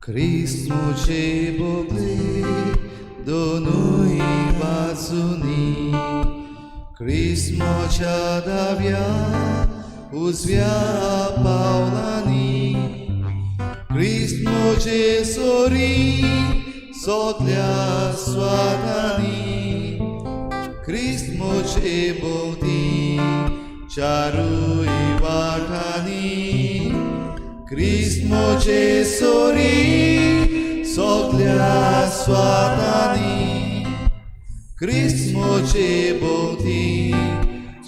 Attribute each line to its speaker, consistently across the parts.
Speaker 1: ख्रिस्मोचे Bogle दोनूय बाजूनी, ख्रिस्मोच्या दाव्या उजव्या पावलांनी, ख्रिस्मोचे सोरी सगळ्या स्वादांनी, ख्रिस्मोचे भोवती चारूय वाटांनी, ख्रिस्मोचे सोरी सगळ्या स्वादांनी, ख्रिस्मोचे भोवती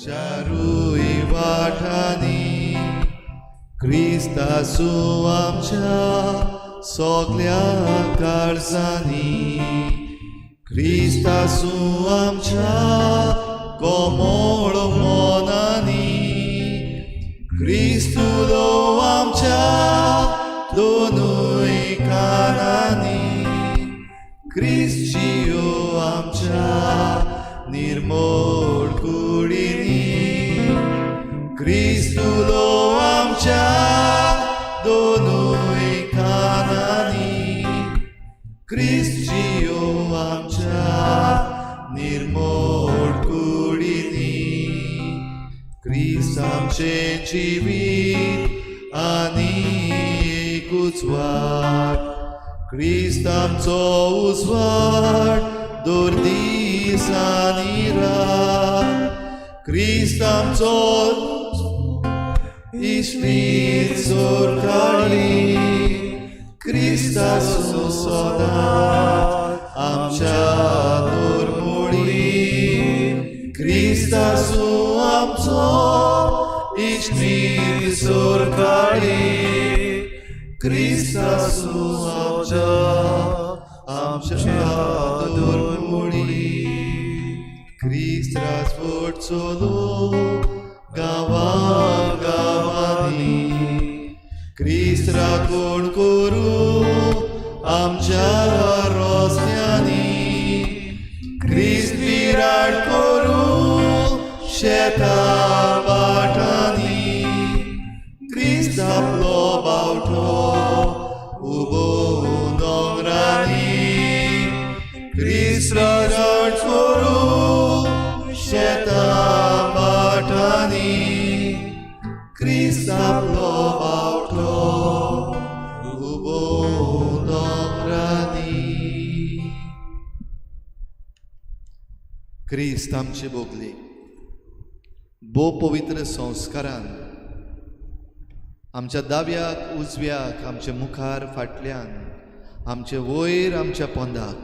Speaker 1: चारूय वाटांनी, क्रिस्तासू आमच्या सगळ्या काळजांनी, क्रिस्तासू आमच्या कोमळ मनांनी, क्रिस्तुलो आमच्या दोनूय कानांनी, क्रिस्तियो आमच्या निर्मळ कुडींनी, क्रिस्तुलो आमच्या दोनूय कानांनी, क्रिस्तियो आमच्या निर्मळ कुडींनी, क्रिस्त आमचे जिवीत आनी एकूच वाट, क्रिस्त आमचो उजवाड दर दीस आनी रात, क्रिस्त आमचो इश्टीत सोरकाळी, क्रिस्तासू सदांच आमच्या दोरमोळी, क्रिस्तासू आमचो इश्टीत सोरकाळी, क्रिस्तासू आमच्या दोरमोळी, क्रिस्त राजवट चलो गांवां गांवांनी, क्रिस्त राखण करू आमच्या रस्त्यांनी, क्रिस्त विराट करू शेतां वाटांनी, क्रिस्त आपलो बावटो उबोवन दोंगरांनी, क्रिस्त विराट करू शेतां वाटांनी, क्रिस्त आपलो बावटो उबोवन दोंगरांनी. क्रिस्त आमचे बोगले भोव पवित्र संस्कारान आमच्या दाव्याक उजव्याक, आमच्या मुखार फाटल्यान, आमचे वयर आमच्या पोंदाक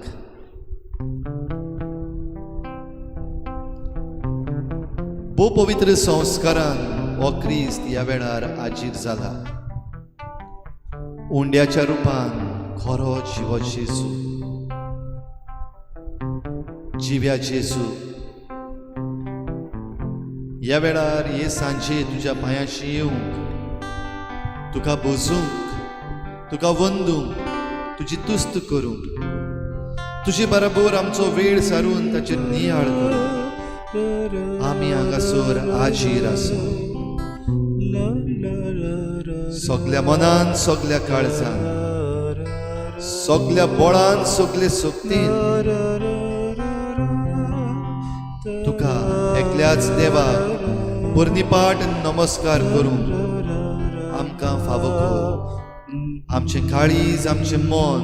Speaker 1: भोव पवित्र संस्कारान हो क्रिस्त ह्या वेळार आजीर जाला. उंड्याच्या रुपान खरो जिवो जेजू, जिव्या जेजू, ह्या वेळार हे सांजे तुज्या पांयाशी येवंक, तुका बोजूंक, तुका वंदूंक, तुजी तुस्त करूंक, तुजे बरोबर आमचो वेळ सारून ताचेर नियाळ करूंक आमी हांगासर आजीर आसा. सगळ्या मनान, सगळ्या काळजान, सगळ्या बोळान, सगळे सोबतीन तुका एकल्याच देवाक परनिपाट नमस्कार करूंक आमकां फावो कर. आमचें काळीज, आमचें मन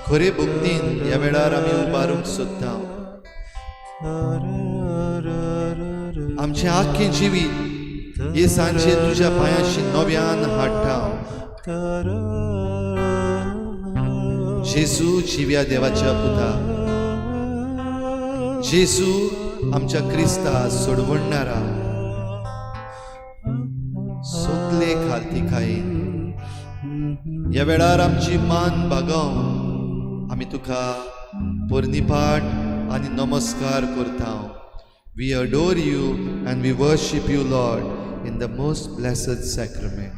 Speaker 1: खरे भक्तीन ह्या वेळार आमी उबारूंक सोदता. आमचें आख्खें जिवीत हे सांजे तुज्या पांयाशी नव्यान हाडटा. जेजू जिव्या देवाच्या पुता, जेजू आमच्या क्रिस्ता सोडवणारा, सगळे खालती खाईन ह्या वेळार आमची मान बागावन आमी तुका परनिपाट आनी नमस्कार करता. We adore you and we worship you, Lord, in the most blessed sacrament.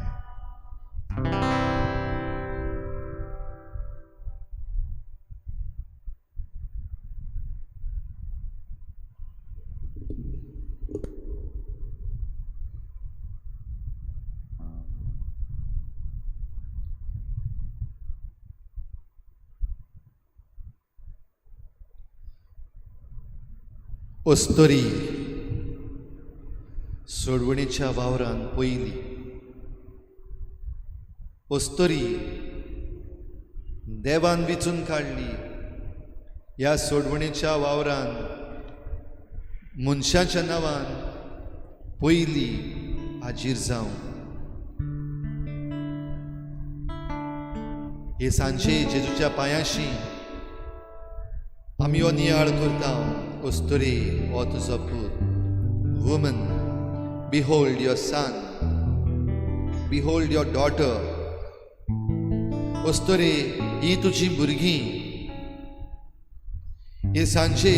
Speaker 1: ओस्तोरी सोडवणीच्या वावरान पयली. ओस्तोरी देवान विचून काडली. ह्या सोडवणीच्या वावरान मनशाच्या नांवान पयली हाजीर जावं. हे सांजे जेजूच्या पांयाशी आमी हो नियाळ करता. ओस्तोरी हो तुजो पूत. Woman, behold your son, behold your daughter. ओस्तोरी ही तुझी भुरगीं. हे सांजे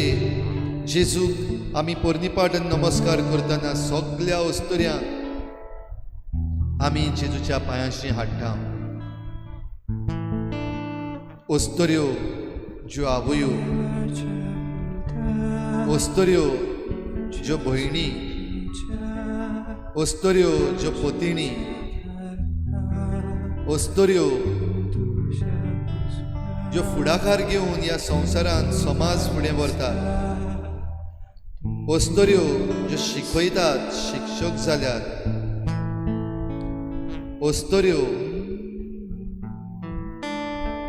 Speaker 1: जेजूक आमी पोरनिपाटन नमस्कार करतना सगळ्या ओस्तोऱ्यांक आमी जेजूच्या पांयाशी हाडटा. ओस्तोऱ्यो ज्यो आवयो, ओस्तोऱ्यो ज्यो भयणी, ओस्तोऱ्यो ज्यो पोतिणी, ओस्तोऱ्यो ज्यो फुडाकार घेवन ह्या संवसारांत समाज फुडें व्हरतात. ओस्तोऱ्यो ज्यो शिकयतात, शिक्षक जाल्यात. ओस्तोऱ्यो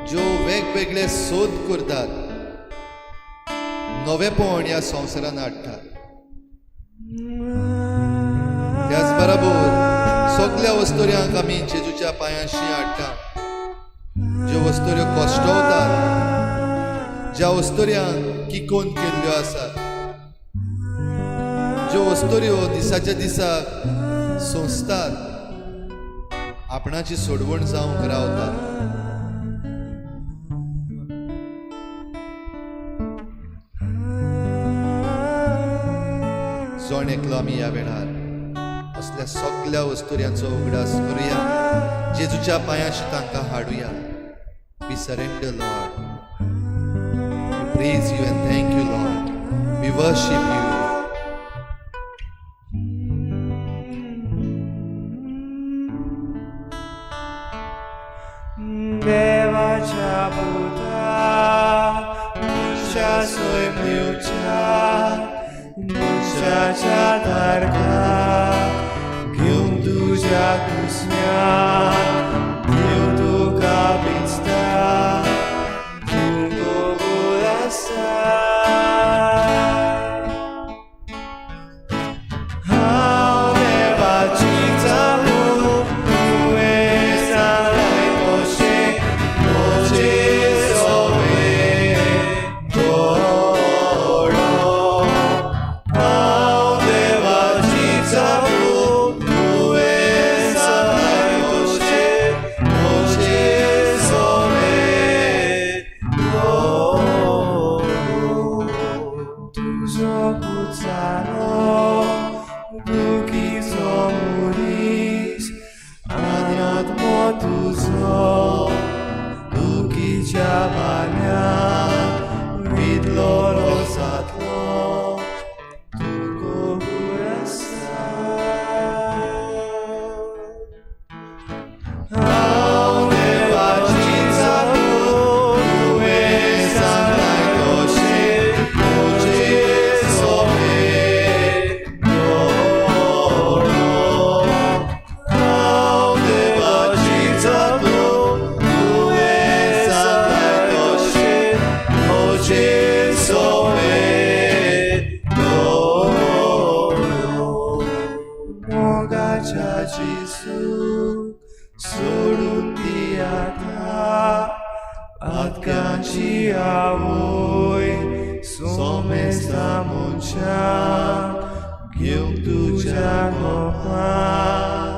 Speaker 1: ज्यो वेगवेगळे सोद करतात, नवेपण ह्या संवसारांत हाडटात. त्याच बरोबर सगळ्या ओस्तोऱ्यांक आमी जेजूच्या पांयाशी हाडटा. ज्यो ओस्तोऱ्यो कश्टावतात, ज्या ओस्तोऱ्यांक किकोन केल्ल्यो आसात, ज्यो ओस्तोऱ्यो दिसाच्या दिसाक सोंसतात, आपणाची सोडवण जावंक रावतात. जोण एकलो आमी ह्या वेळार असल्या सगळ्या ओस्तोऱ्यांचो उगडास करुया. जेजूच्या पांयाशी तांकां हाडुया. We surrender, Lord. We praise you and thank you, Lord. We worship you.
Speaker 2: देवाच्या पुता मनशा सोयम्युच्या मनशाच्या दारका घेवन तुज्या कुसम्यान देव तुका भिजता. तूं कबूल आसा. हांव देवाची चालू तुवें सांगलें तशें म्हजें सगळें घडों. हांव देवाची चालू तुवें सांगलें तशें म्हजें सगळें घडों. तुजो पुतारो दुखीचो मनीस आनी आत्मो तुजो दुखीच्या भाल्यान विदलोलो जातलो. तूं कबूल आसा. हांव देवाची चालू तुवें सांगलें तशें म्हजें सगळें घडों. हांव देवाची चालू तुवें सांगलें तशें म्हजें सगळें घडों. मोगाच्या जेजूक सोडून दी आतां. आतकांची आवय सोमेस्ता मनशाक घेवन तुज्या गोपान.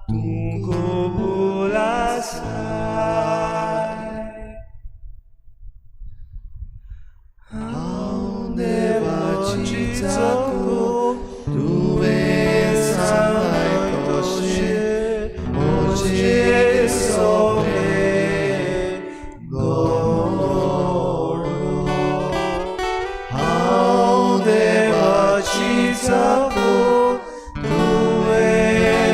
Speaker 2: तूं कबूल आसा. हांव देवाची चालू तुवें सांगलें तशें म्हजें सगळें घडों. हांव देवाची चालू तुवें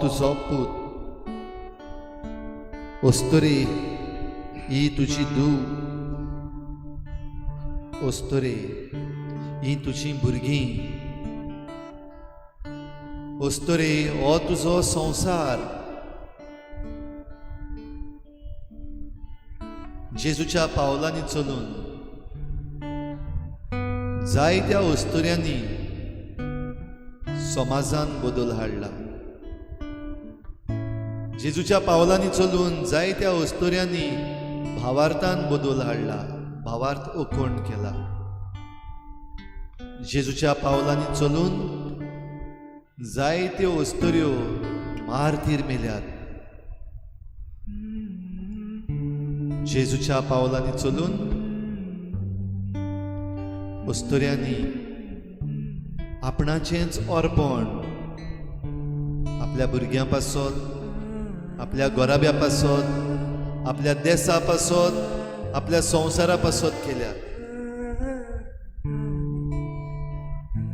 Speaker 1: तुजो पूत, ओस्तोरे ही तुजी धूव, ओस्तोरे ही तुजी भुरगीं, ओस्तोरे हो तुजो संसार. जेजूच्या पावलांनी चलून जायत्या ओस्तोऱ्यांनी समाजान बदल हाडला. जेजूच्या पावलांनी चलून जायत्या ओस्तोऱ्यांनी भावार्थान बदल हाडला, भावार्थ ओकोण केला. जेजूच्या पावलांनी चलून जायत्यो ओस्तोऱ्यो मारतीर मेल्यात. जेजूच्या पावलांनी चलून ओस्तोऱ्यांनी आपणाचेंच अर्पण आपल्या भुरग्यां पासत, आपल्या गोराब्या पासत, आपल्या देशा पासत, आपल्या संवसारा पासत केल्या.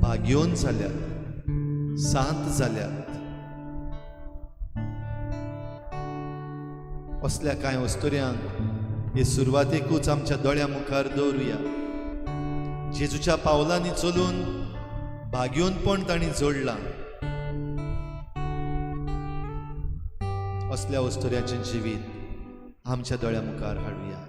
Speaker 1: भाग्योन जाल्यात, शांत जाल्यात. असल्या कांय ओस्तोऱ्यांक हे सुरवातेकूच आमच्या दोळ्या मुखार दवरुया. जेजूच्या पावलांनी चलून भाग्योनपण तांणी जोडलां. असल्या ओस्तोऱ्याचें जिवीत आमच्या दोळ्या मुखार हाडुया.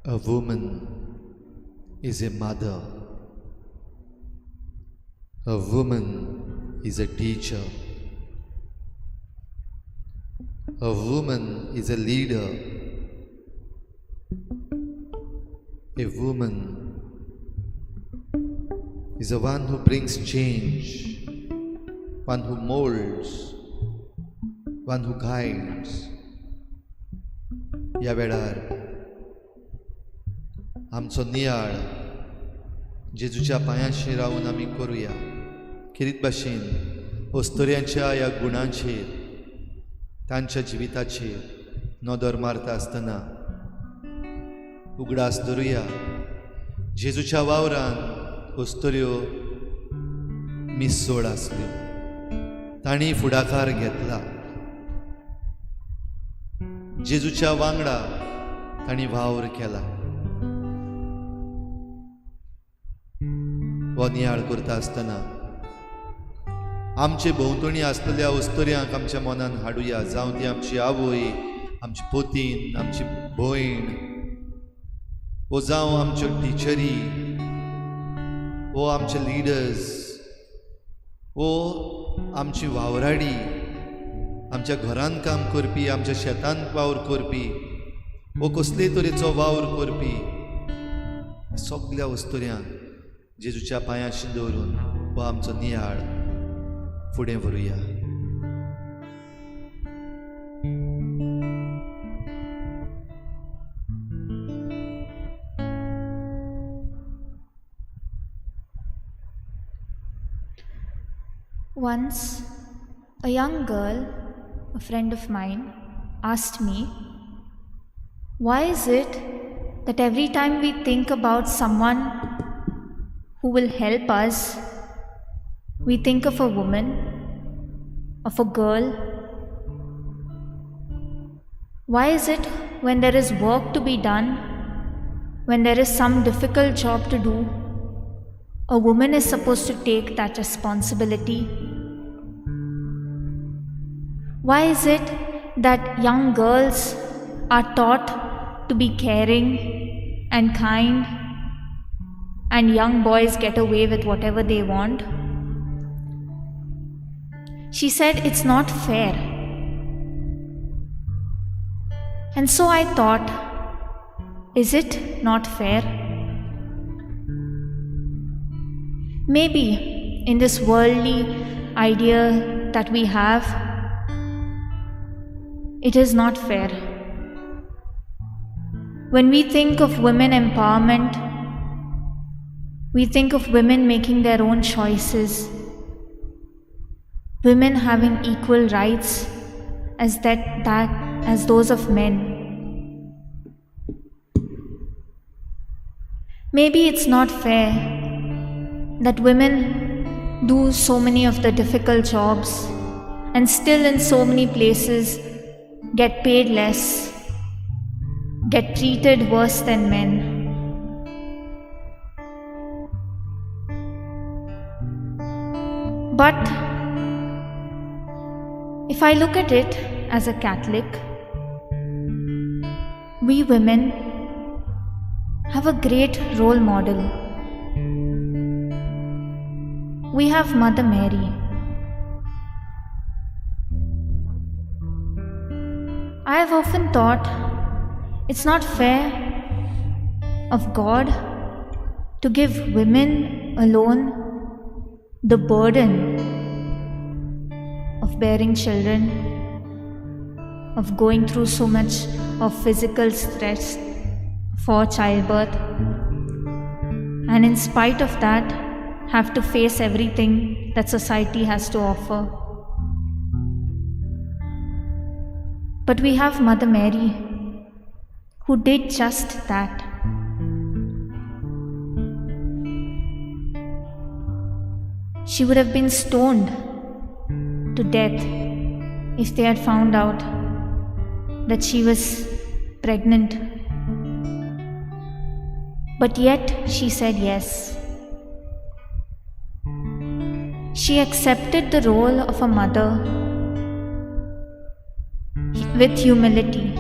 Speaker 1: A woman is a mother. A woman is a teacher. A woman is a leader. A woman is the one who brings change, one who molds, one who guides. या वेळार आमचो नियाळ जेजूच्या पांयाशी रावून आमी करुया. किरीत भाशेन ओस्तोऱ्यांच्या ह्या गुणांचेर, तांच्या जिविताचेर नदर मारता आसतना उगडास धरुया. जेजूच्या वावरान ओस्तोऱ्यो मिसोड आसल्यो, तांणी फुडाकार घेतला. जेजूच्या वांगडा तांणी वावर केला. हो नियाळ करता आसतना आमचे भोंवतणी आसलेल्या ओस्तोऱ्यांक आमच्या मनान हाडुया. जावं ती आमची आवय, आमची पोतीन, आमची भयण, वो जावं आमच्यो टिचरी, वो आमचे लिडर्स, वो आमची वावराडी, आमच्या घरान काम करपी, आमच्या शेतान वावर करपी, वो कसले तरेचो वावर करपी, सगळ्या वस्तोऱ्यांक जेजूच्या पांयाशी दवरून हो आमचो नियाळ फुडें व्हरुया.
Speaker 3: Once, a young girl, a friend of mine, asked me, why is it that every time we think about someone who will help us, we think of a woman, of a girl? Why is it when there is work to be done, when there is some difficult job to do, a woman is supposed to take that responsibility? Why is it that young girls are taught to be caring and kind, and young boys get away with whatever they want? She said it's not fair. And so I thought, is it not fair? Maybe in this worldly idea that we have, it is not fair. When we think of women empowerment, we think of women making their own choices, women having equal rights as those of men. Maybe it's not fair that women do so many of the difficult jobs and still in so many places get paid less, get treated worse than men. But if I look at it as a Catholic, we women have a great role model. We have Mother Mary. I have often thought it's not fair of God to give women alone the burden of bearing children, of going through so much of physical stress for childbirth, and in spite of that, have to face everything that society has to offer. But we have Mother Mary, who did just that. She would have been stoned to death if they had found out that she was pregnant. But yet she said yes. She accepted the role of a mother with humility.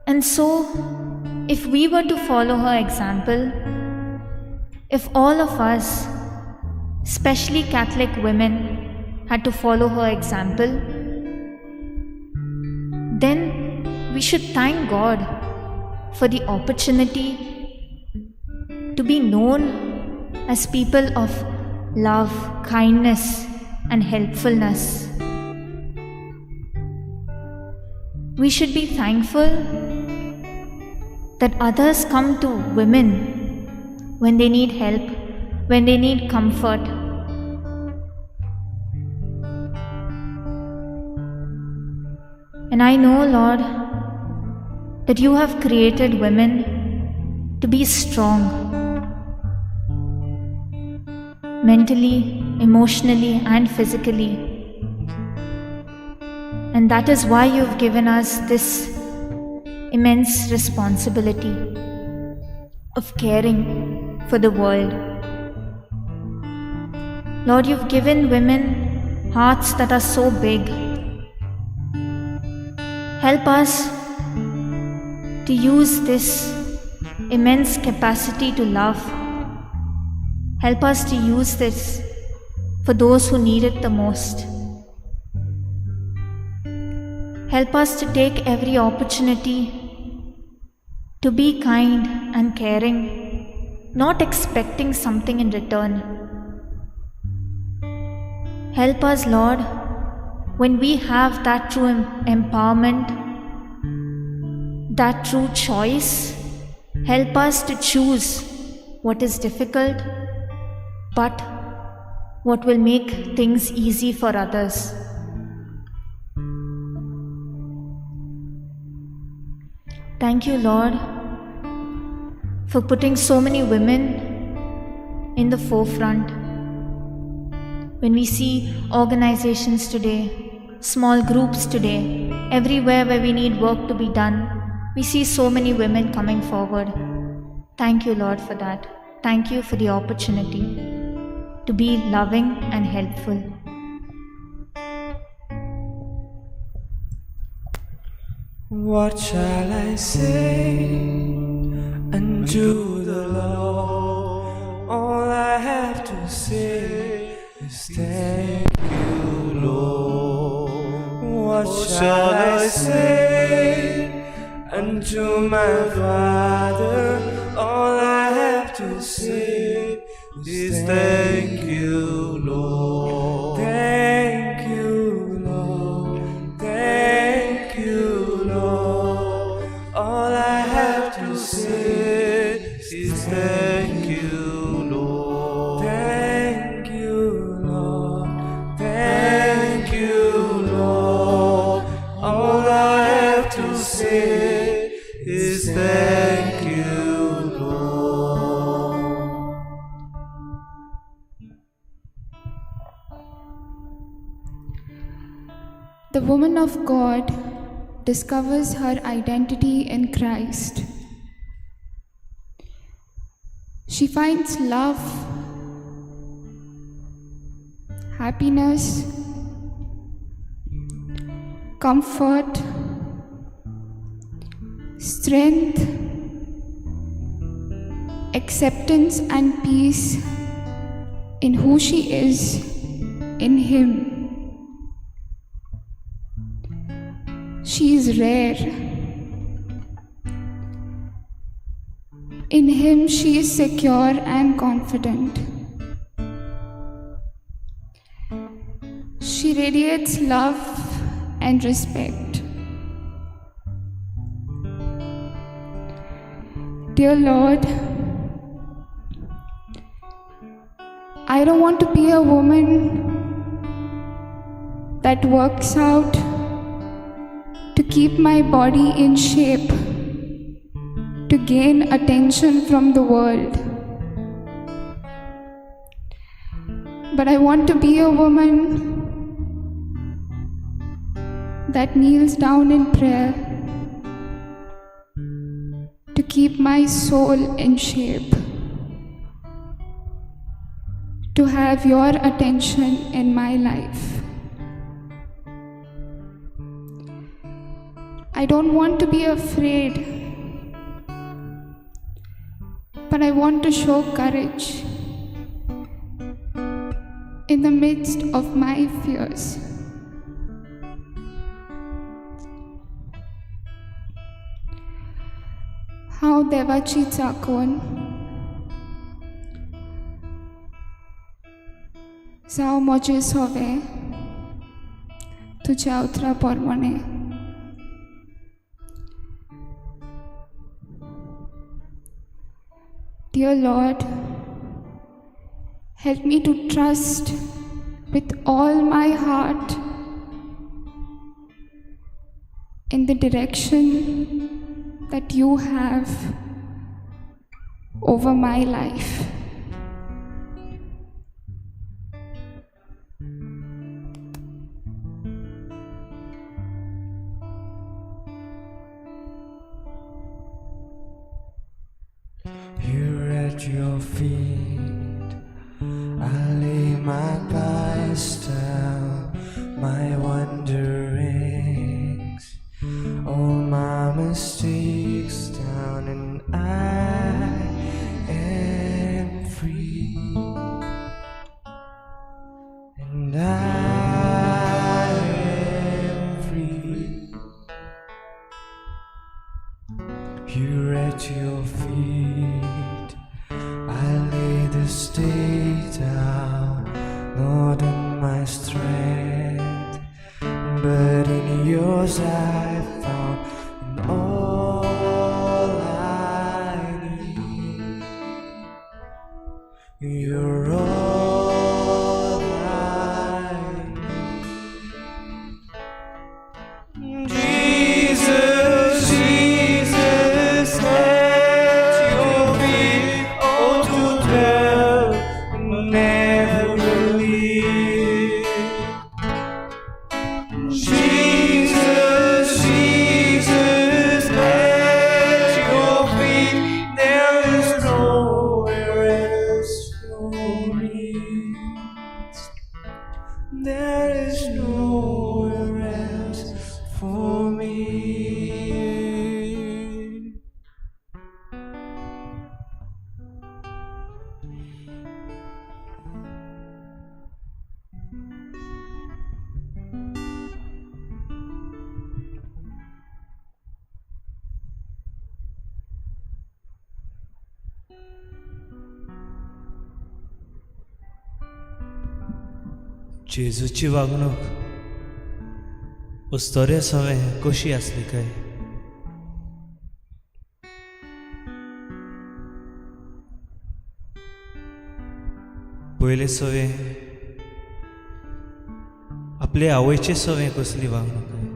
Speaker 3: And so, if we were to follow her example, if all of us, especially Catholic women, had to follow her example, then we should thank God for the opportunity to be known as people of love, kindness, and helpfulness. We should be thankful that others come to women when they need help, when they need comfort. And I know, Lord, that you have created women to be strong, mentally, emotionally, and physically. And that is why you've given us this immense responsibility of caring for the world. Lord, you've given women hearts that are so big. Help us to use this immense capacity to love. Help us to use this for those who need it the most. Help us to take every opportunity to be kind and caring, not expecting something in return. Help us, Lord, when we have that true empowerment, that true choice. Help us to choose what is difficult but what will make things easy for others. Thank you, Lord, for putting so many women in the forefront. When we see organizations today, small groups today, everywhere where we need work to be done, we see so many women coming forward. Thank you, Lord, for that. Thank you for the opportunity to be loving and helpful.
Speaker 2: What shall I say unto the Lord? All I have to say is thank you, Lord. What shall I say unto my Father? All I have to say is thank you, Lord. Thank you, Lord. Thank you, Lord. All I have to say is thank you, Lord. Thank you, Lord. Thank you, Lord. All I have to say is thank you, Lord.
Speaker 4: The woman of God discovers her identity in Christ. She finds love, happiness, comfort, strength, acceptance, and peace in who she is in Him. She is rare. In Him she is secure and confident. She radiates love and respect. Dear Lord, I don't want to be a woman that works out to keep my body in shape, to gain attention from the world. But I want to be a woman that kneels down in prayer to keep my soul in shape, to have your attention in my life. I don't want to be afraid, but I want to show courage in the midst of my fears. How Devachi Tsakon Zao moje sove Tuja utra pormone. Dear Lord, help me to trust with all my heart in the direction that you have over my life.
Speaker 2: Here at your feet, I lay my past down, my wanderings, all my mistakes down, and I am free, and I am free. Here at your feet, I lay this day down, not in my strength, but in yours I found all I need. You're all जेजूची वागणूक उस्तोरे सवे कशी आसली काय? पयले सवे आपले आवयचे सवे कसली वागणूक काय?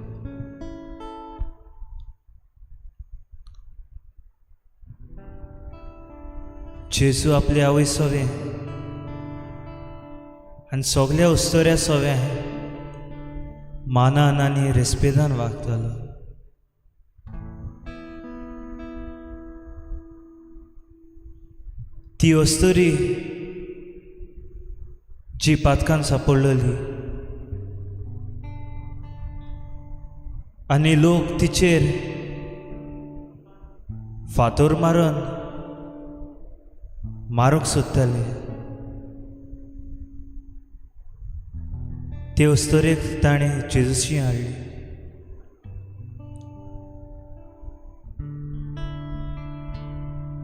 Speaker 2: जेजू आपले आवय सवे आनी सगळ्या उस्तोऱ्या सव्या मानान आनी रेस्पेदान वागतालो. ती उस्तोरी जी पातकान सापडलेली आनी लोक तिचेर फातोर मारून मारूंक सोदताले, ते उस्तोरेक ताणें जेजूशी हाडली.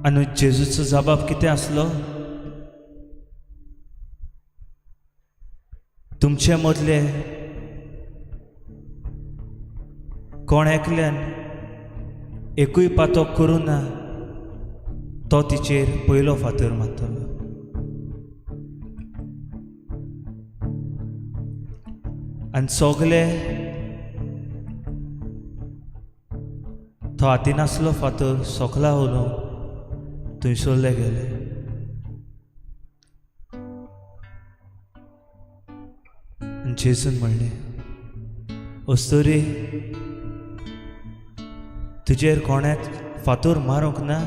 Speaker 2: आनी जेजूचो जबाब कितें आसलो? तुमचे मदले कोण एकल्यान एकूय पातक करूं ना तो तिचेर पयलो फातर मारतलो. आनी सगळे तो हातीन आसलो फातर सोकला उलोवन थंयसरले गेले. आनी जेजून म्हणलें, उस्तोरी तुजेर कोणेच फातर मारूंक ना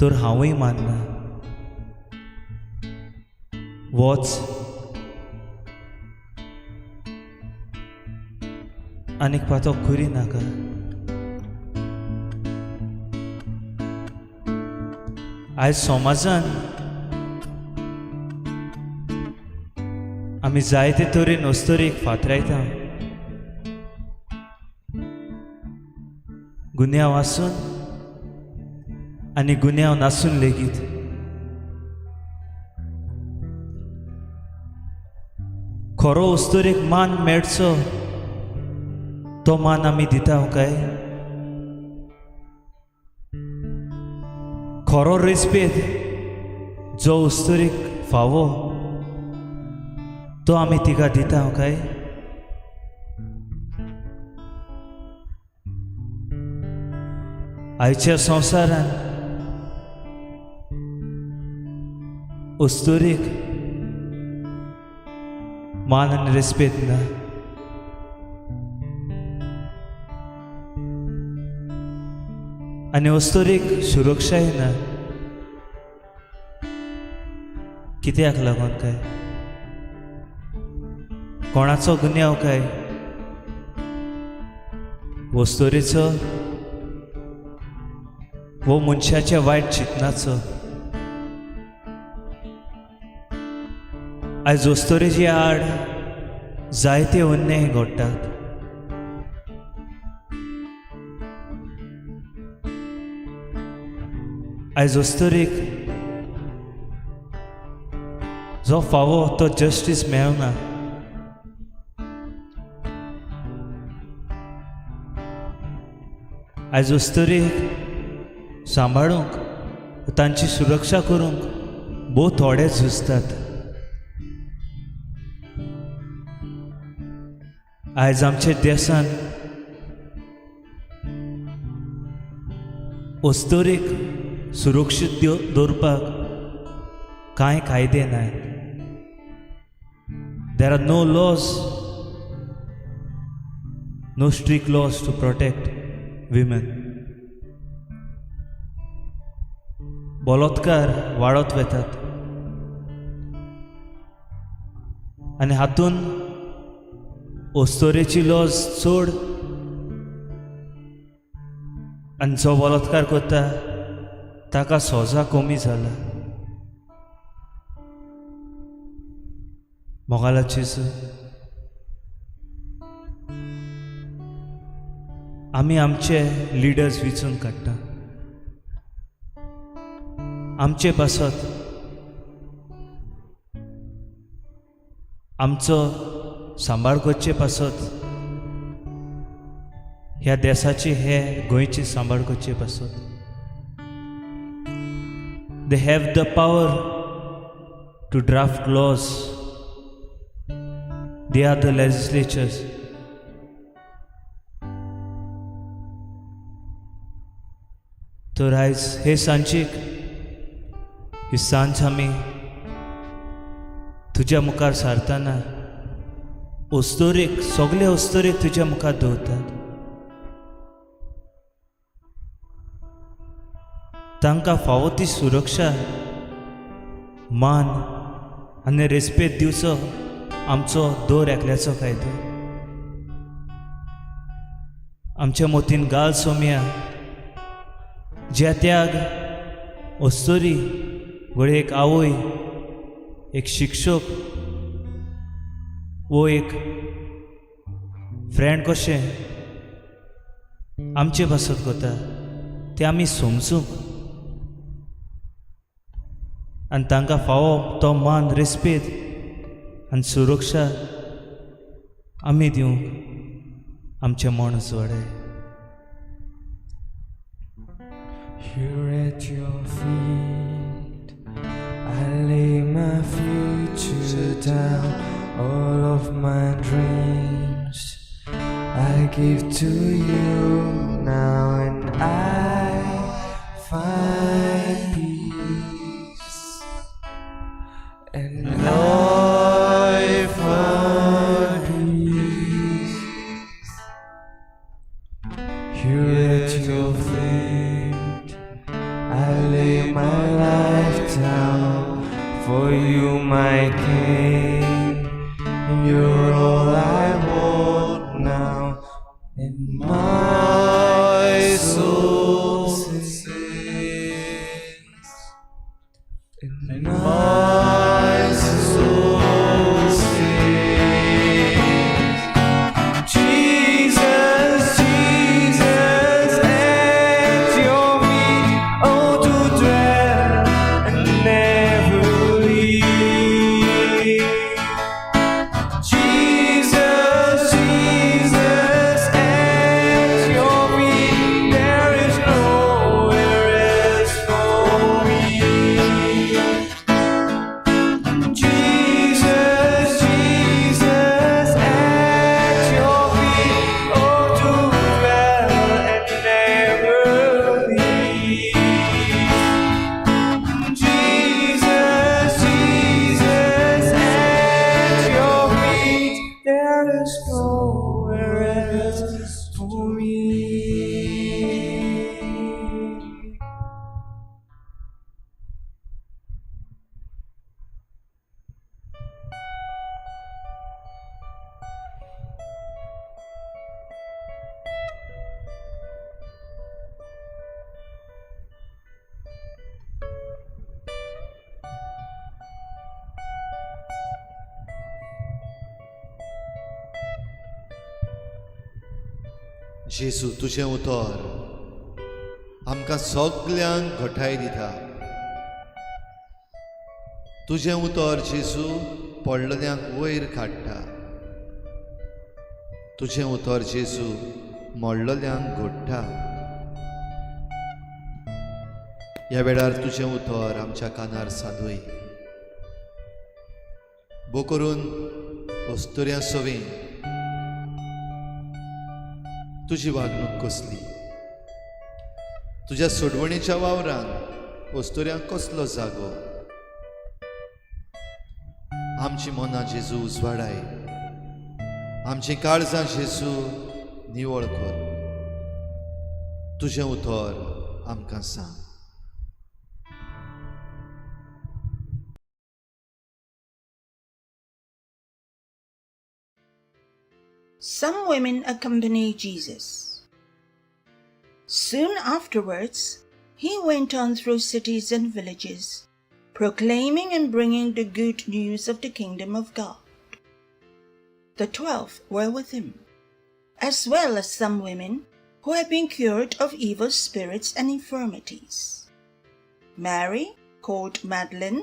Speaker 2: तर हांवूय मानना. वच आनीक पातक करी नाका. आयज समाजान आमी जायते तरेन उस्तोरेक फातरायता. गुन्यांव आसून आनी गुन्यांव नासून लेगीत खरो उस्तोरेक मान मेळचो तो मान आमी दिता काय? खरो रेस्पेद जो उस्तोरेक फावो तो आमी तिका दिता काय? आयच्या संवसारान उस्तोरेक मान आनी रेस्पेद ना. आनी उस्तोरेक सुरक्षाय ना. कित्याक लागून काय? कोणाचो गुन्यांव काय? उस्तोरेचो वो मनशाच्या वायट चिंतनाचो. आयज उस्तोरेची आड जायते अन्याय घडटात. आयज उस्तोरेक जो फावो तो जस्टीस मेळना. आयज उस्तोरेक सांबाळूंक तांची सुरक्षा करूंक भोव थोडे झुजतात. आयज आमच्या देशान उस्तोरेक सुरक्षीत दवरपाक कांय कायदे नात. There are no laws, no strict laws to protect women. बलात्कार वाडत वेतात आनी हातून उस्तोरेची लॉज चड आनी जो बलात्कार करता ताका सजा कमी जाला. मोगाला जेजू आमी आमचे लिडर्स विचून काडटा. आमचे बसत आमचो सांबाळ करचे पासत ह्या देशाची हे गोंयची सांबाळ करचे पासत they have the power to draft laws they are the legislatures तर आयज हे सांजीक ही सांज आमी तुज्या मुखार सारतना ओस्तोरेक सगळे ओस्तोरेक तुज्या मुखार दवरतात तांकां फावो ती सुरक्षा मान आनी रेस्पेद दिवचो आमचो दर एकल्याचो कायदो आमच्या मोतीन गाल सोम्या ज्या त्याग ओस्तोरी घोडे एक आवय एक शिक्षक वो एक फ्रेंड कशें आमचे पासत कोता ते आमी समजूंक आनी तांकां फावो तो मान रेस्पेद आनी सुरक्षा आमी दिवंक आमचें मन जोडे
Speaker 5: Here at your feet, I lay my future down. All of my dreams I give to you now, and I find peace. And I find peace. Here at your feet, I lay my life down for you, my King. You're all I want now, and my soul sings, and my soul sings. Jesus, Jesus, at your feet, oh, to dwell and never leave. Jesus, Jesus, at your feet, there is nowhere else for me. Jesus, Jesus, at your feet, oh, to dwell and never leave. Jesus, Jesus, at your feet, there is nowhere else for me.
Speaker 1: जेसू तुजें उतर आमकां सगल्यांक घटाय दिता तुजें उतर जेसू पडलेल्यांक वयर काडटा तुजें उतर जेसू मोडलेल्यांक घोडटा ह्या वेळार तुजें उतर आमच्या कानार सादूय बो करून ओस्तुऱ्या सोवी तुजी वागणूक कसली तुज्या सोडवणीच्या वावरांत ओस्तुऱ्यांक कसलो जागो आमची मनां जेजू उजवाडाय आमची काळजां जेजू निवळ कर तुजें उतर आमकां सांग
Speaker 6: Some women accompany Jesus. Soon afterwards, he went on through cities and villages, proclaiming and bringing the good news of the kingdom of God. The 12 were with him, as well as some women who had been cured of evil spirits and infirmities. Mary, called Magdalene,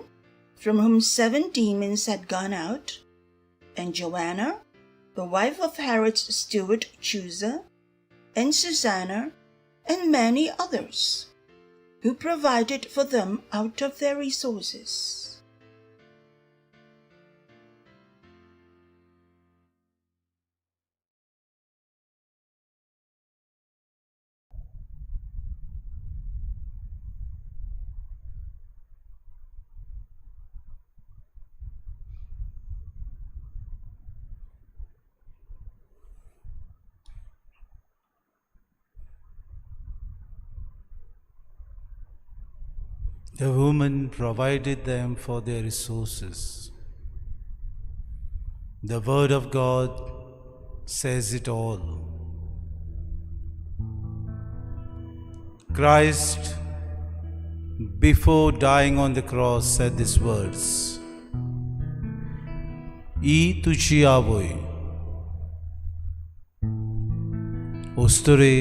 Speaker 6: from whom 7 demons had gone out, and Joanna, the wife of Herod's steward Chusa, and Susanna, and many others, who provided for them out of their resources.
Speaker 7: The woman provided them for their resources. The Word of God says it all. Christ, before dying on the cross, said these words, "I tuci avoi, ustore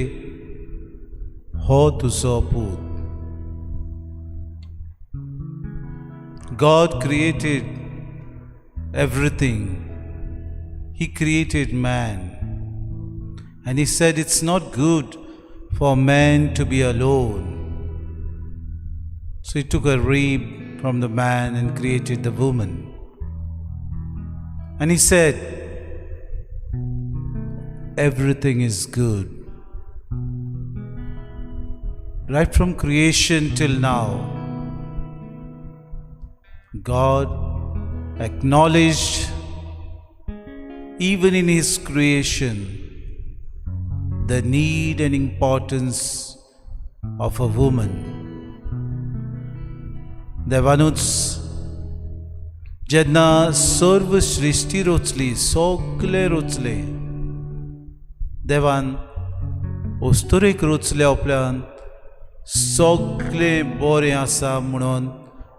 Speaker 7: ho tuzo put." God created everything. He created man. And He said it's not good for man to be alone. So He took a rib from the man and created the woman. And He said, everything is good. Right from creation till now, God acknowledged, even in His creation, the need and importance of a woman. Devanuts जेन्ना सर्व सृष्टी रचली, सगळे रचले, देवान अस्तुरेक रचले उपरांत सगळें बरें आसा म्हणून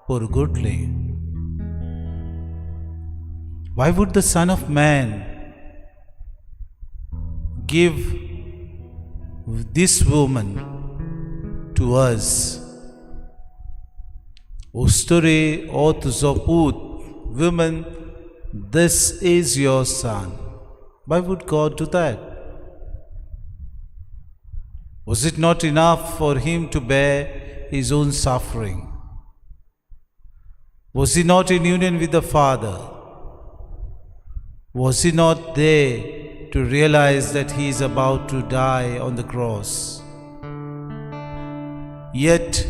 Speaker 7: परगटले. Why would the Son of Man give this woman to us? Ustore ot zoput, woman, this is your son. Why would God do that? Was it not enough for Him to bear His own suffering? Was He not in union with the Father? Was He not there to realize that He is about to die on the cross? Yet,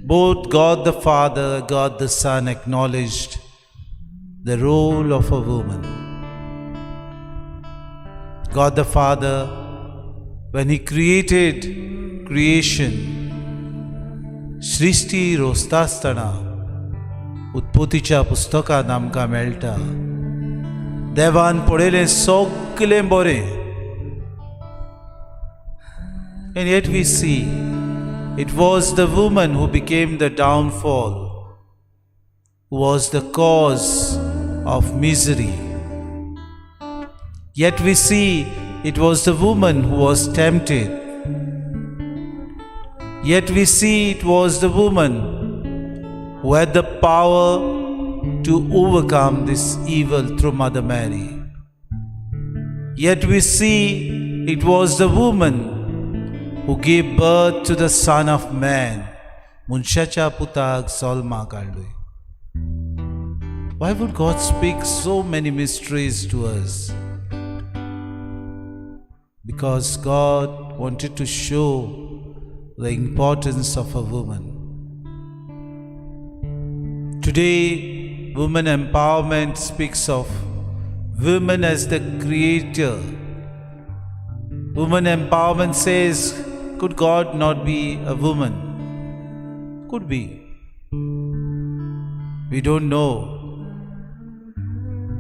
Speaker 7: both God the Father, God the Son acknowledged the role of a woman. God the Father, when He created creation, सृष्टी रोसता आसतना उत्पत्तीच्या पुस्तकांत आमकां मेळटा, देवान पळयलें सगळें बरें. And yet we see it was the woman who became the downfall, who was the cause of misery. Yet we see it was the woman who was tempted. Yet we see it was the woman who had the power to overcome this evil through Mother Mary. Yet we see it was the woman who gave birth to the Son of Man, Munshacha Putag Solma Kaldui. Why would God speak so many mysteries to us? Because God wanted to show the importance of a woman. Today, women empowerment speaks of women as the creator. Women empowerment says, could God not be a woman? Could be. We don't know.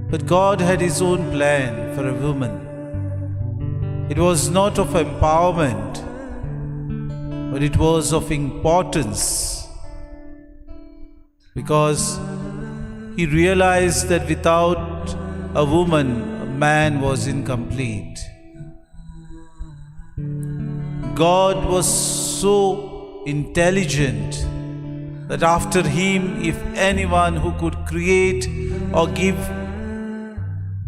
Speaker 7: But God had His own plan for a woman. It was not of empowerment, but it was of importance. Because He realized that without a woman, a man was incomplete. God was so intelligent that after Him, if anyone who could create or give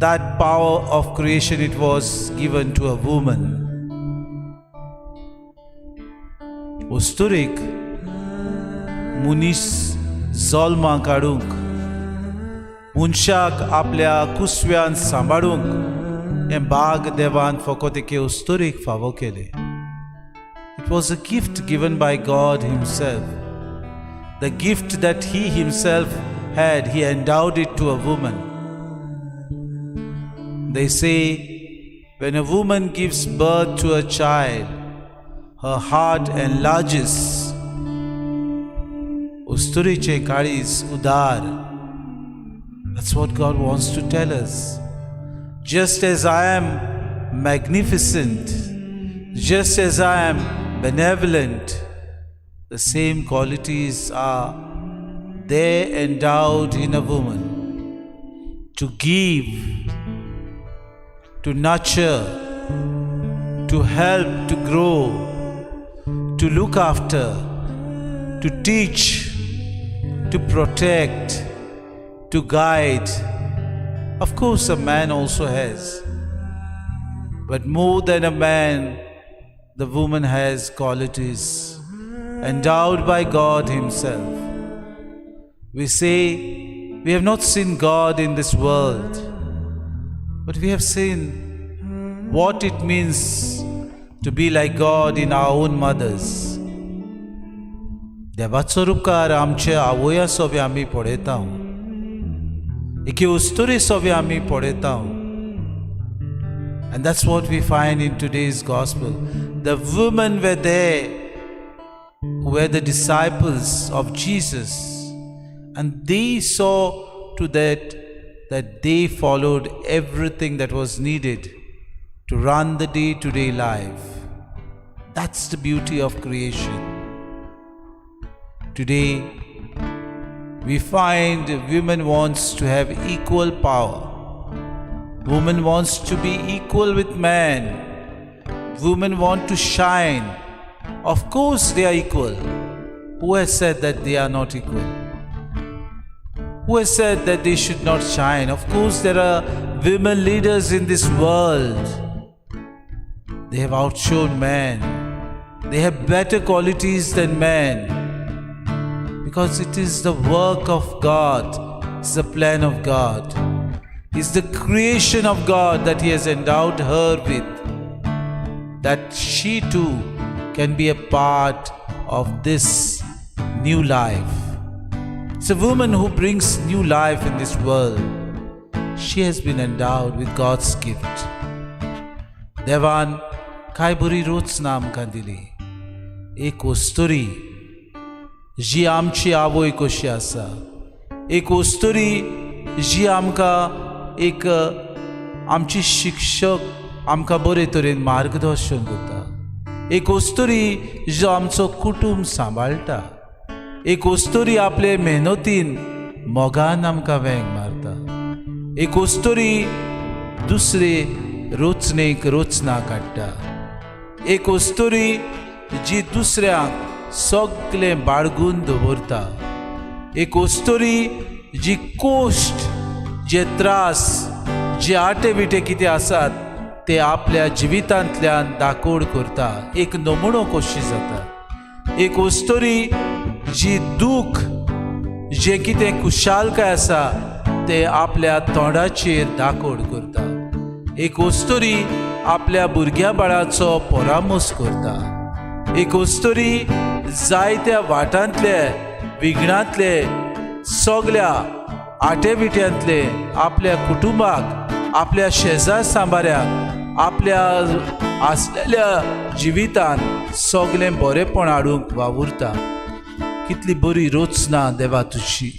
Speaker 7: that power of creation, it was given to a woman. उस्तुरीक मुनीस जल्मा काडूंक, मनशाक आपल्या कुसव्यान सांबाळूंक हें भाग देवान फकत एके उस्तुरीक फावो केले. It was a gift given by God Himself. The gift that He Himself had, He endowed it to a woman. They say when a woman gives birth to a child, her heart enlarges. Usturiche karis udar. That's what God wants to tell us. Just as I am magnificent, just as I am benevolent, the same qualities are there endowed in a woman to give, to nurture, to help, to grow, to look after, to teach, to protect, to guide. Of course, a man also has. But more than a man, the woman has qualities endowed by God Himself. We say we have not seen God in this world, but we have seen what it means to be like God in our own mothers. देवाचो रूपकार आमचे आवया सोबे आमी पळयता, एके उस्तुरी सोबे आमी पळयता. And that's what we find in today's gospel. The women were there who were the disciples of Jesus, and they saw to that they followed everything that was needed to run the day-to-day life. That's the beauty of creation. Today, we find women wants to have equal power. Woman wants to be equal with man. Women want to shine. Of course they are equal. Who has said that they are not equal? Who has said that they should not shine? Of course there are women leaders in this world. They have outshone men. They have better qualities than men. Because it is the work of God. It's the plan of God. It's the creation of God that He has endowed her with, that she too can be a part of this new life. It's a woman who brings new life in this world. She has been endowed with God's gift. देवान काय बरी रोचना आमकां दिली. एक उस्तुरी जी आमची आवय कशी आसा, एक उस्तुरी जी आमकां एक आमची शिक्षक आमकां बरे तरेन मार्गदर्शन करता. एक उस्तुरी जो आमचो कुटुंब सांबाळटा. एक उस्तुरी आपले मेहनतीन मोगान आमकां वेंग मारता. एक उस्तुरी दुसरे रोचणेक रोचना काडटा. एक उस्तुरी जी दुसऱ्यांक सगळें बाळगून दवरता. एक उस्तुरी जी कोश्ट, जे त्रास, जे आटे बिटे कितें आसात ते आपल्या जिवितांतल्यान दाखोड करता. एक नमुनो कशी जाता. एक उस्तुरी जी दूख, जे कितें कुशालकाय आसा ते आपल्या तोंडाचेर दाखोड करता. एक उस्तुरी आपल्या भुरग्या बाळाचो परामोस करता. एक उस्तुरी जायत्या वाटांतले, विघ्नांतले, सगळ्या आटे बिट्यांतले आपल्या कुटुंबाक, आपल्या शेजार सांबाऱ्याक, आपल्या आसलेल्या जिवितान सगळें बरेपण हाडूंक वावुरता. कितली बरी रोचना देवा तुजी.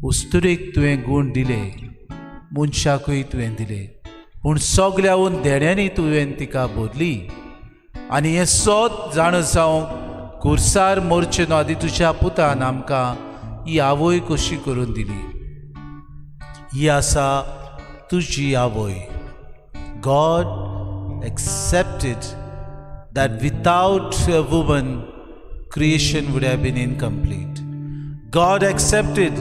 Speaker 7: उस्तुरेक तुवें गूण दिले, मनशाकूय तुवें दिले, पूण सगळ्याहून देण्यांनी तुवें तिका भोरली. आनी हें सोद जाण जावंक कुर्सार मोरचे न्हू आदी तुज्या पुतान आमकां ही आवय कशी करून दिली. ही आसा तुजी आवय. God accepted that without a woman, creation would have been incomplete. God accepted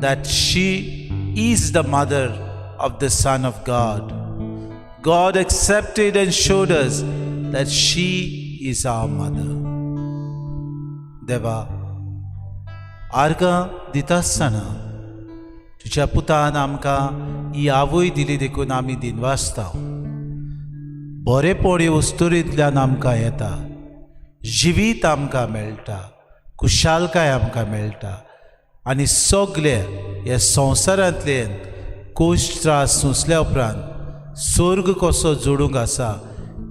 Speaker 7: that she is the mother of the Son of God. God accepted and showed us that she is our mother. देवा, आर्गां दिता आसतना तुज्या पुतान आमकां ही आवय दिली देखून आमी दिनवासता. बरेपण वस्तुरींतल्यान आमकां येता, जिवीत आमकां मेळटा, कुशालकाय आमकां मेळटा आनी सगळे ह्या संवसारांतल्यान कोश्ट त्रास सोंसल्या उपरांत स्वर्ग कसो जोडूंक आसा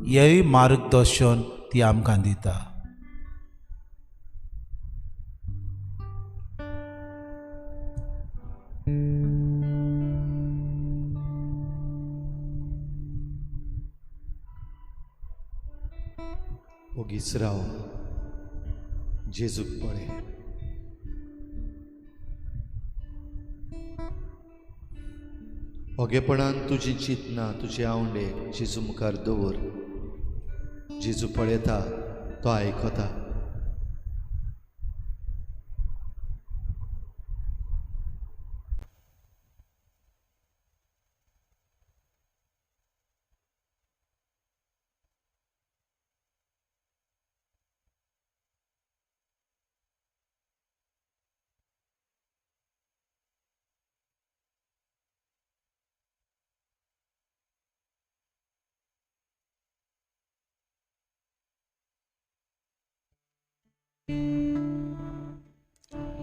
Speaker 7: हेंय मार्गदर्शन ती आमकां दिता.
Speaker 1: ओगीच राव जेजूक पळय. ओगेपणान तुजी चिंतना तुजे आवंडे जेजू मुखार दवर. जेजू पळयता, तो आयकता.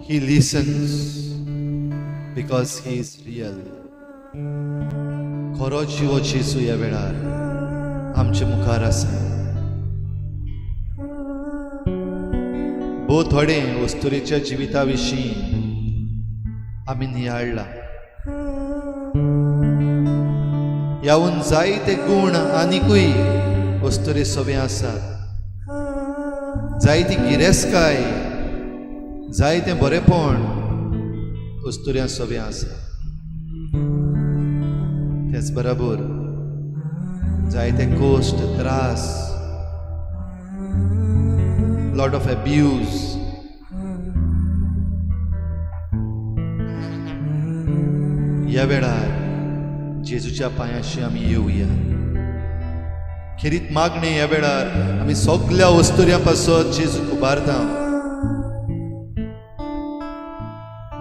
Speaker 1: He listens because he is real. खरो जिवो जेजू ह्या वेळार आमचे मुखार आसा. भोव थोडे वस्तुरेच्या जिविता विशीं आमी नियाळ्ळा. ह्याहून जायते गूण आनिकूय वस्तुरे सोबे आसात. जायती गिरेस्काय, जायते बरेपण वस्तुऱ्या सोबे आसा. तेच बरोबर जायते कोश्ट त्रास, लॉट ऑफ अब्यूज, ह्या वेळार जेजूच्या पांयाशी आमी येवया. खेरीत मागणे ह्या वेळार आमी सगळ्या वस्तुऱ्यां पासत जेजूक उबारता.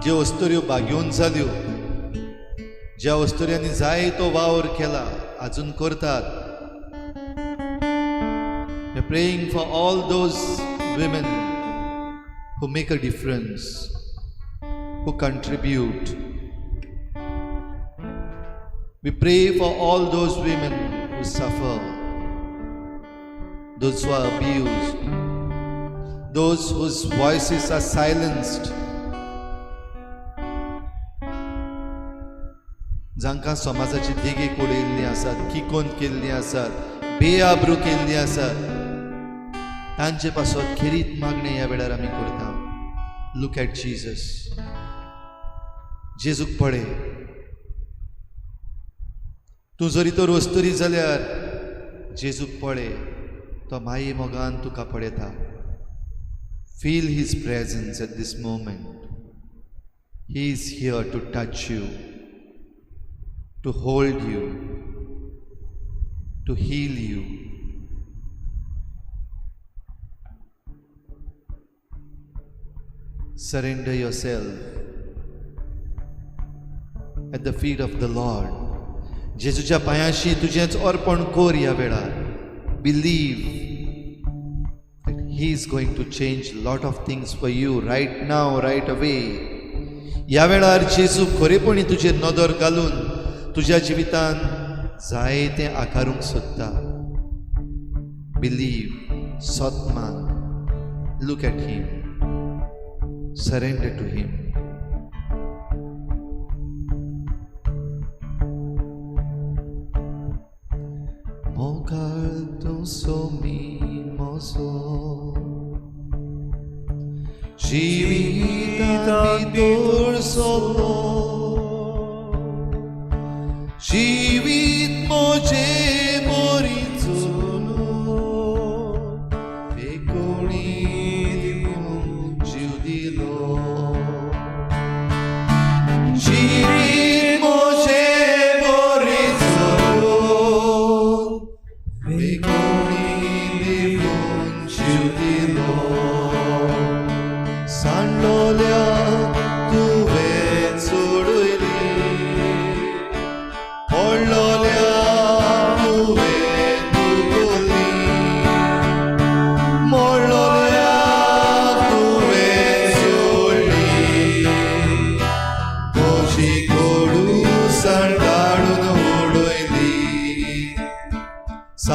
Speaker 1: ज्यो वस्तुऱ्यो बागेवन जाल्यो, ज्या वस्तुऱ्यांनी जायतो वावर केला, अजून करतात. We're praying for all those women who make a difference, who contribute. We pray for all those women who suffer, those who are abused, those whose voices are silenced, जांकां समाजाची देगेक उडयल्लीं आसात, किकोन केल्लीं आसात, बेआबरू केल्लीं आसात, तांचे पासत खेरीत मागणें ह्या वेळार आमी करता. Look at Jesus. जेजूक पळय. तूं जरी तर वस्तुरी जाल्यार जेजूक पळय. तो माये मोगान तुका पळयता. Feel his presence at this moment. He is here to touch you, to hold you, to heal you. Surrender yourself at the feet of the Lord. जेजूच्या पांयाशी तुजेंच अर्पण कर ह्या वेळार. Believe that He is going to change lot of things for you right now, right away. ह्या वेळार जेजू खरेपणी तुजेर नदर घालून तुज्या जिवितान जायते आकारूंक सोदता. बिलीव, सतमान. Look at him. Surrender to him. मोगाळ तूं सोमीमोसो जिवितान भितर सोलो. जिवीत मोजे मोरीचून बेकोणी दिवून जीव दिलो. जिवीत मोजे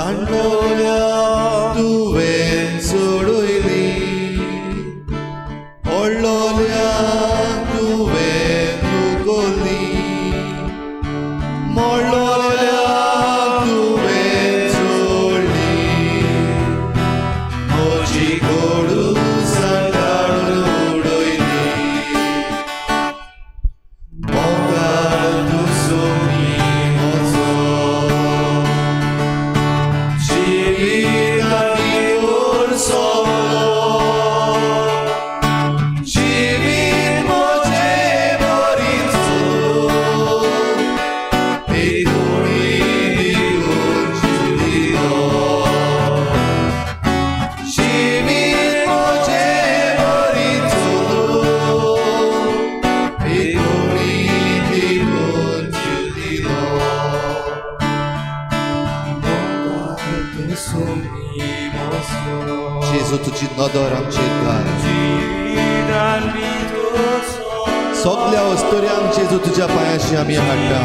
Speaker 1: जाणलोल्या तुवें सोडयली ओडलोल्या तुवें तुगोली मोडलोल्या तुवें सोडली म्हजी गोडू सांगाळून उडयली मोगाळ तूं सोमी म्हजो Jezu, तुझी नदर आमचेर घाल सगळ्या वस्तुऱ्यांक जेजू तुज्या पांयाशी आमी हाडटा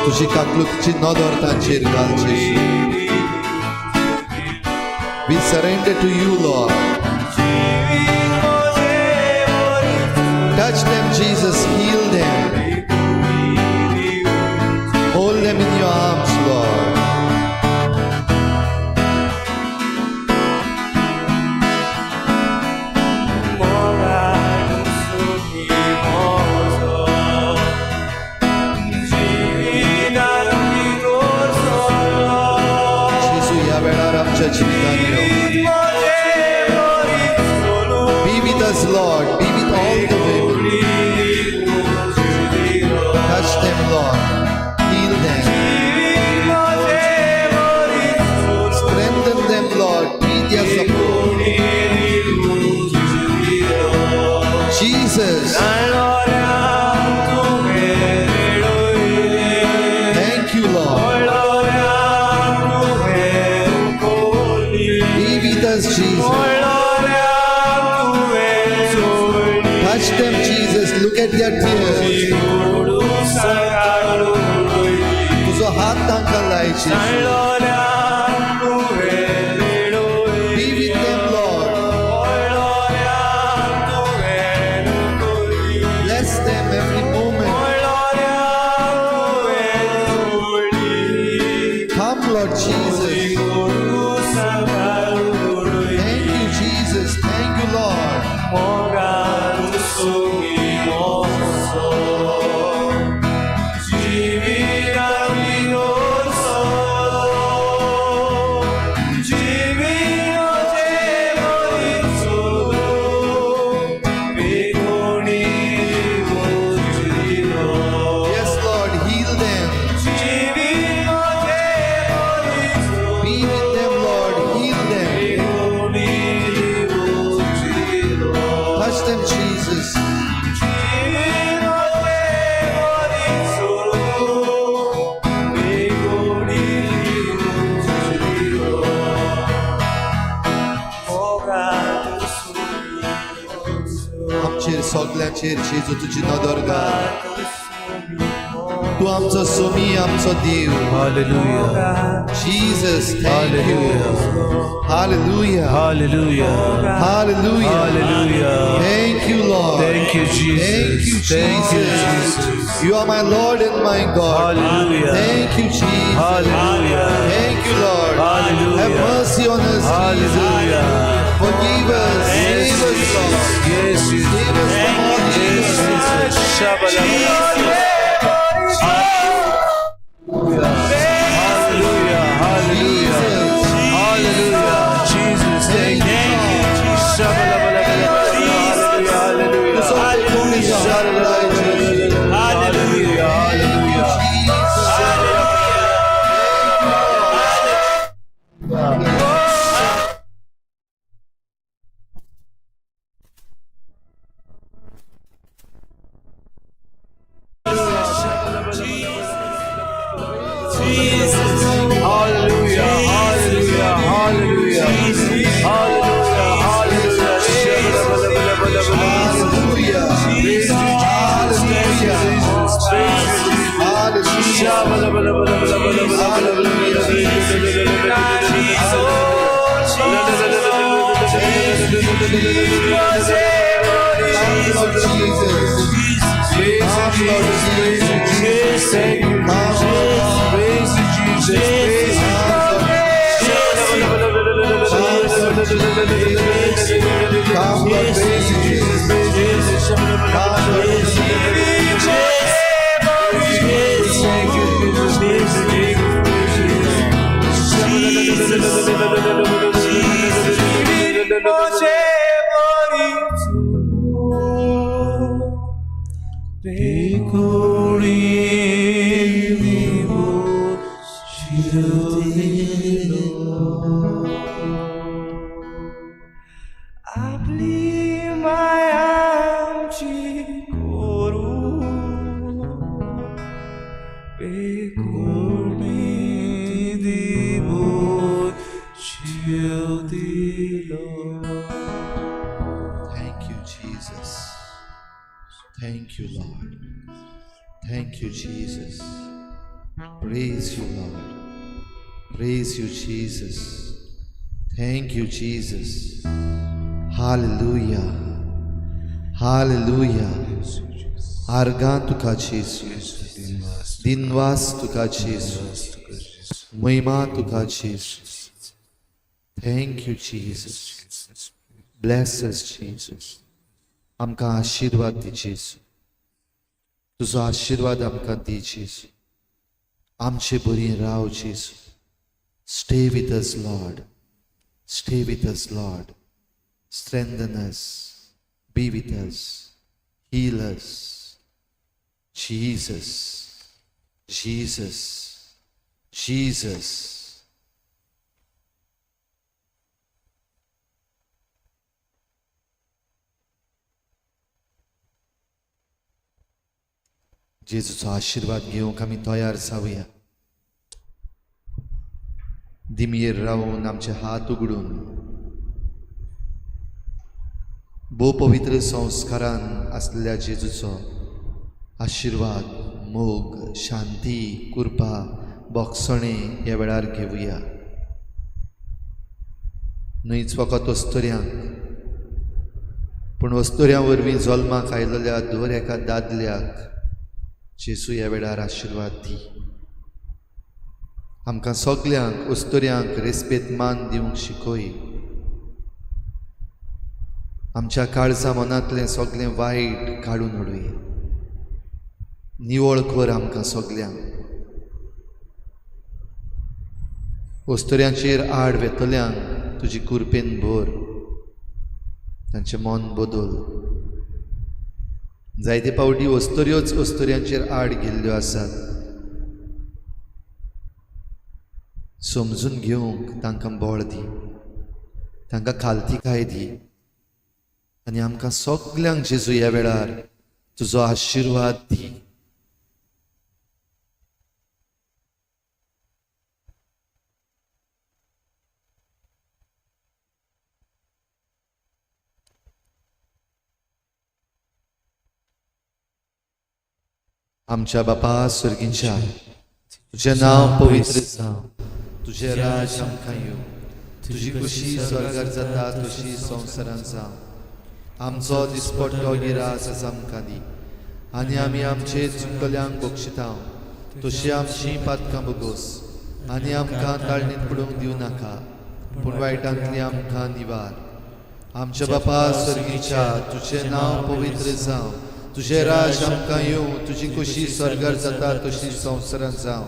Speaker 1: तुजी काकलुची नदर तांचेर घाल जेजू We surrender to you, Lord. Touch them, Jesus, heal them. Hold them in your arms, Lord. Be with us, Lord. Be with all the women. Touch them, Lord. Heal them. Strengthen them, Lord. Be their support. Jesus. Thank you, Lord. Be with us, Jesus. Touch them, Jesus. Look at their tears. तुझो हात तांकां लाय, Jesus. Be with them, Lord. Bless them every moment. Come, Lord Jesus. Thank you, Jesus. Thank you, Lord. Yes, Lord, heal them. Be with them, Lord. Heal them. Touch them, Jesus. आमचेर सगळ्यांचेर जेजू तुजी नदर घाल तूं आमचो सोमी आमचो देव
Speaker 7: Hallelujah.
Speaker 1: Jesus, thank you. Hallelujah.
Speaker 7: Hallelujah.
Speaker 1: Hallelujah.
Speaker 7: Hallelujah.
Speaker 1: Thank you, Lord.
Speaker 7: Thank you, Jesus.
Speaker 1: Thank you,
Speaker 7: Thank you,
Speaker 1: Jesus.
Speaker 7: Jesus.
Speaker 1: You are my Lord and my God.
Speaker 7: Hallelujah.
Speaker 1: Thank you, Jesus.
Speaker 7: Hallelujah.
Speaker 1: Thank you, Lord.
Speaker 7: Hallelujah.
Speaker 1: Have mercy on us,
Speaker 7: Hallelujah.
Speaker 1: Jesus. Forgive us. Save us, Lord.
Speaker 7: Yes, Jesus.
Speaker 1: Save us from all
Speaker 7: Yes,
Speaker 1: evil.
Speaker 7: Jesus. Hallelujah. Hallelujah. Hallelujah. Jesus. Thank you. Hallelujah. Hallelujah. Hallelujah. Hallelujah. Hallelujah. Hallelujah. Hallelujah.
Speaker 1: Hallelujah. Jesus. Come, Lord Jesus.
Speaker 5: Thank you, Jesus. Praise you, Jesus. Praise you.
Speaker 1: Come, Lord, praise you, Jesus. Praise you, Jesus. Come, Lord, praise you, Jesus.
Speaker 5: Thank you, Jesus. Praise you, Abli mayam chikoru bekurni dibo childilo.
Speaker 1: Thank you, Jesus. Thank you, Lord. Thank you, Jesus. Praise you, Lord. Praise you, Jesus. Thank you, Jesus. Hallelujah. Hallelujah. Argan tuka Jesus. Dinwas tuka Jesus. महिमा तुका Jesus. Thank you, Jesus. Bless us, Jesus. आमकां आशीर्वाद दी जेसू. तुजो आशीर्वाद आमकां दी जेसू. आमचे बरी Rao जेसू. Stay with us, Lord. Stay with us, Lord. Strengthen us. Be with us. Heal us. Jesus. Jesus. Jesus. जेजूचो आशीर्वाद घेवंक आमी तयार जावया. दिमयेर रावून आमचे हात उगडून भोव पवित्र संस्कारान आसलेल्या जेजूचो आशीर्वाद, मोग, शांती, कृपा, बोगसणे ह्या वेळार घेवया. न्हयच फकत अस्तोऱ्यांक, पूण अस्तोऱ्यां वरवीं जल्माक आयलेल्या दर एका दादल्याक जेजू ह्या वेळार आशीर्वाद दी. आमकां सगल्यांक अस्तोऱ्यांक रेस्पेत मान दिवंक शिकय. आमच्या काळजा मनांतलें सगळें वायट काडून उडय. निवळ कर आमकां सगल्यांक. अस्तोऱ्यांचेर आड वेतल्यांक तुजी कुरपेन भर. तांचें मन बदल. जायते पावटी अस्तोऱ्योच अस्तोऱ्यांचेर आड गेल्ल्यो आसात. समजून घेवंक तांकां बळ दी. तांकां खालतीकाय दी. आनी आमकां सगल्यांक जेजू ह्या वेळार तुजो आशीर्वाद दी. आमच्या बापा स्वर्गीच्या, तुझें नांव पवित्र जावं. तुझें राज आमकां येवं. तुजी खुशी स्वर्गार जाता तशी संवसारांत जावं. आमचो दिसपट्टो गिरास आज आमकां दी. आनी आमी आमचे चुकल्यांक बक्षितांव तशी आमची पातकां बगोस. आनी आमकां ताळणेंत पडूंक दिवं नाका, पूण वायटांतली आमकां निवार. आमच्या बापा स्वर्गीच्या, तुझें नांव पवित्र जावं. तुझें राज आमकां येवं. तुजी खुशी स्वर्गार जाता तशी संवसारांत जावं.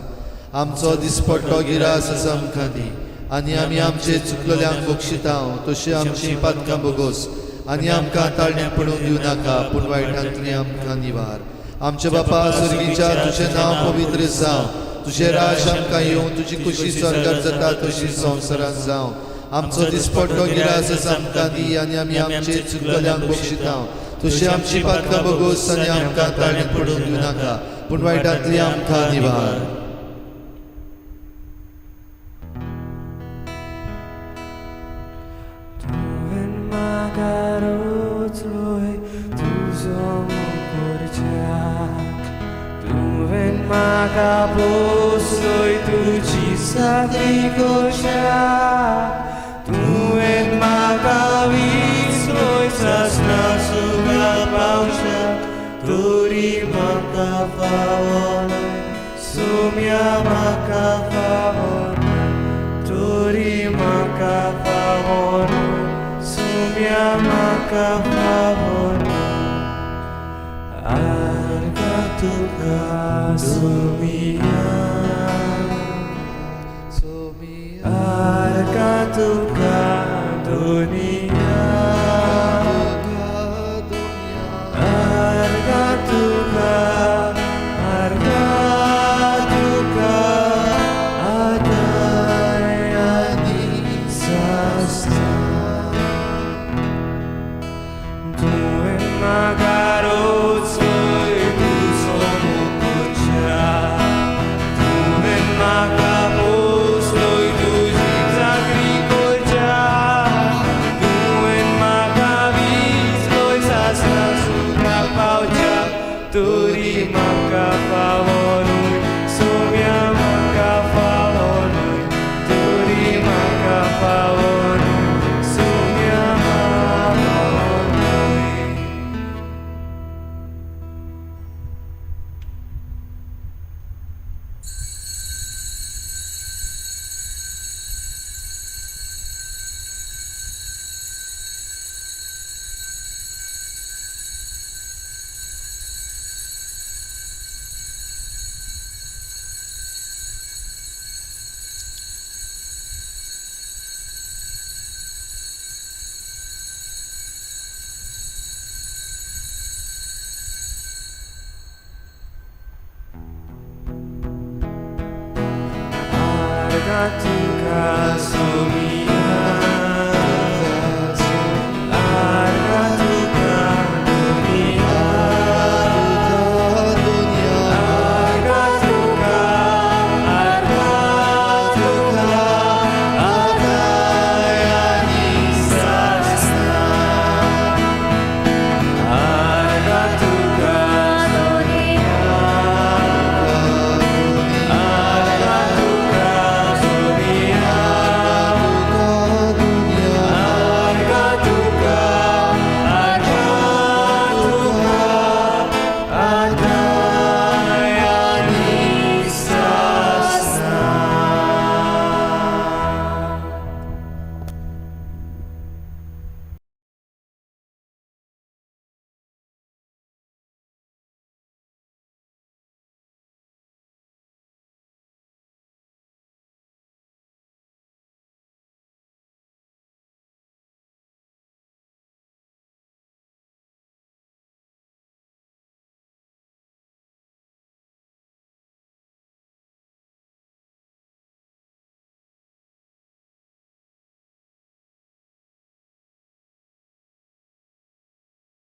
Speaker 1: आमचो दिसपट्टो गिरास आज आमकां दी. आनी आमी आमचे चुकलेल्यांक बक्षितांव तशी आमची पातकां बगोस. आनी आमकां ताळणेंत पडूंक दिवं नाका, पूण वायटांतली आमकां निवार. आमच्या बापा स्वर्गीच्या, तुझें नांव पवित्र जावं. तुझें राज आमकां येवं. तुजी खुशी स्वर्गार जाता तशी संवसारांत जावं. आमचो दिसपट्टो गिरास आज आमकां दी. आनी आमी आमचे चुकलेल्यांक बक्षितांव तशी आमची पातकां बगोस. आनी आमकां ताळणेंत पडूंक दिवं नाका, पूण वायटांतली आमकां निवार.
Speaker 5: तुवें म्हाका रोचलोय तुजो मुखारच्यान. तुवें म्हाका पोसलोय तुजी सादी गोशाक. तुवें म्हाका विसलोय सासणा सुगा पावशा. Turi maka favor, sumia maka favor. Turi maka favor, sumia maka favor. Arka tuka sumia, arka tuka dunia. Arka tuka, arka tuka, adaya di sasta. Tu magarozzo e tu sono kucha. Tu magaposto e tu zigzagri kucha. Tu magavislo e sasna suka paucha. Turi maka favor, sumia maka favor. Turi maka favor, sumia maka favor. Arka tuka sumia.